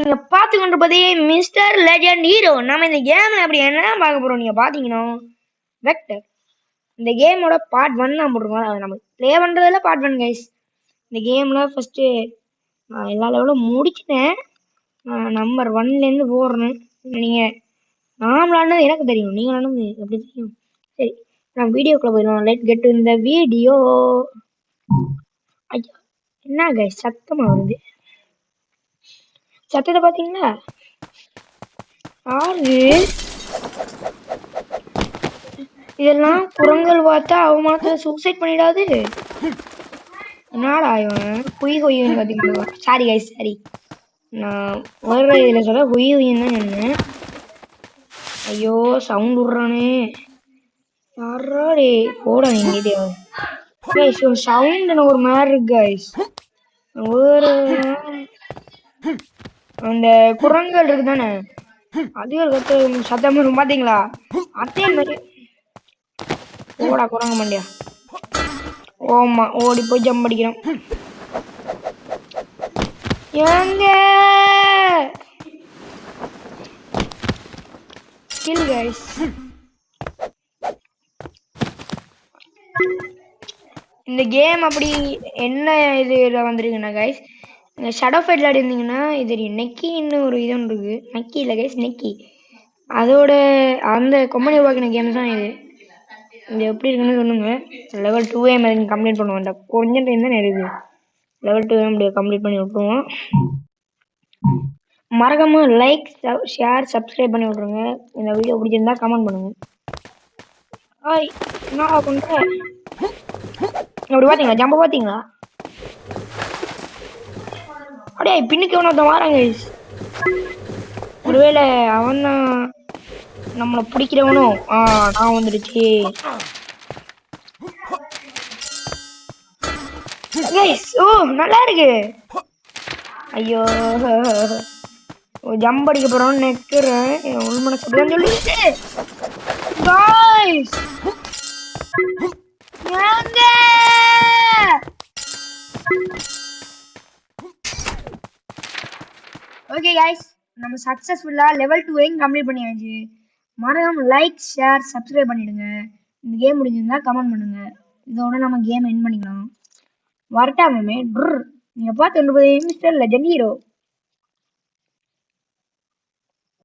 நீங்க பார்த்து கொண்டிருப்பதே mister legend hero. நம்ம இந்த கேம்ல அப்படி என்ன பார்க்க போறோம் நீங்க பாத்தீங்கன்னா வெக்டர். இந்த கேமோட பார்ட் 1 நான் போட்டுருக்கோம். அதை நம்ம ப்ளே பண்றதுல பார்ட் 1 கைஸ். இந்த கேம்ல ஃபர்ஸ்ட் நான் எல்லா லெவலும் முடிச்சிட்டேன். நம்பர் 1ல இருந்து போடுறேன். நீங்க நான் விளாண்டது எனக்கு தெரியும், நீங்க விளாண்டது எப்படி தெரியும். சரி, நான் வீடியோக்குள்ள போயிடலாம். லெட் கெட் இந்த வீடியோ. ஐயா என்ன கைஸ் சத்தமா வருது? சத்தத்தை பாத்தீங்களா? யாரு இதெல்லாம்? குரங்கள் பார்த்தா அவமானத்தை சூசைட் பண்ணிடாது. என்னடா இவன் ஹுய் ஹொய்ன்னு பாத்தீங்களா? சாரி கைஸ் சாரி, நான் வர்ற இதுல சொல்ல ஹுய் ஹொய்ன்னு தான் சொன்னேன். ஐயோ சவுண்ட் விடுறானே யாரே போட நீங்க. கைஸ் சவுண்ட் ஒரு மாதிரி இருக்கு கைஸ். ஒரு அந்த குரங்கள் இருக்குதானே அது ஒரு கத்து சத்தம் வரும் பாத்தீங்களா? அதே மாதிரி ஓடா குரங்க மண்டியா. ஓமா ஓடி போய் ஜம்ப் அடிக்கிறோம். எங்க கில் கைஸ். இந்த கேம் அப்படி என்ன இதுல வந்திருக்குன்னா கைஸ், இந்த ஷடோ ஃபைட் விளையாடி இருந்தீங்கன்னா இது நெக்கின்னு ஒரு இது ஒன்று இருக்கு. நெக்கி இல்லை கைஸ், நெக்கி. அதோட அந்த கம்பெனி உருவாக்கின கேம்ஸ் தான் இது. இது எப்படி இருக்குன்னு சொல்லுங்க. லெவல் 2 கம்ப்ளீட் பண்ணுவோம். கொஞ்சம் டைம் தான் இருக்குது. லெவல் 2 அப்படியே கம்ப்ளீட் பண்ணி விட்டுருவோம். மறக்காம லைக் ஷேர் சப்ஸ்கிரைப் பண்ணி விட்ருங்க. இந்த வீடியோ பிடிச்சிருந்தா கமெண்ட் பண்ணுங்க. ஆய் என்னடா பண்ற? அப்படி பாத்தீங்களா? ஜம்ப பாத்தீங்களா? அப்படியே பின்னுக்கு ஒன்று வாராங்க. ஒருவேளை அவன் தான் நம்மளை பிடிக்கிறவனும். நான் வந்துடுச்சு. ஓ நல்லா இருக்கு. ஐயோ ஜம்ப் அடிக்க போறோம்னு நினைக்கிறேன். உள் மனசு அப்படிதான் சொல்லிட்டு ஓகே கைஸ், நம்ம சக்சஸ்ஃபுல்லா லெவல் 2 கம்ப்ளீட் பண்ணியாச்சு. மறக்காம லைக் ஷேர் சப்ஸ்கிரைப் பண்ணிடுங்க. இந்த கேம் முடிஞ்சிருந்தா கமெண்ட் பண்ணுங்க. இதோட நம்ம கேம் எண்ட் பண்ணிக்கலாம். வரட்டாமே நீங்க பார்த்து மிஸ்டர் லெஜண்ட் ஹீரோ.